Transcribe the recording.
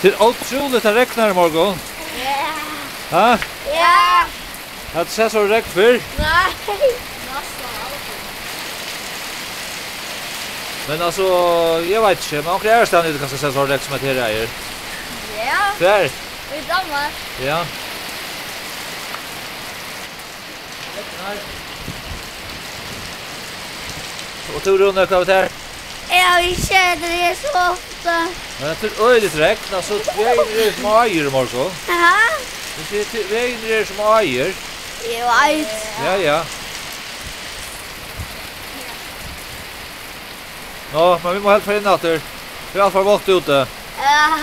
Till otroligt att räkna i morgon. Ja. Ha? Ja. Att se så räck för. Nej. Men alltså, jag vet inte, man kan stan inte kanske se så räck som att det är. Ja. Kvar. Vi dammar. Ja. Och Tóruson är kvar där. Ja, vi känner det så ofta. Men det är öjligt räkna så vägen är som Ægir i morgon. Ja. Det är vägen är som Ægir. Jag vet. Ja, ja. Ja, men vi må helt få in att det. Vi har i alla fall valt ute. Ja.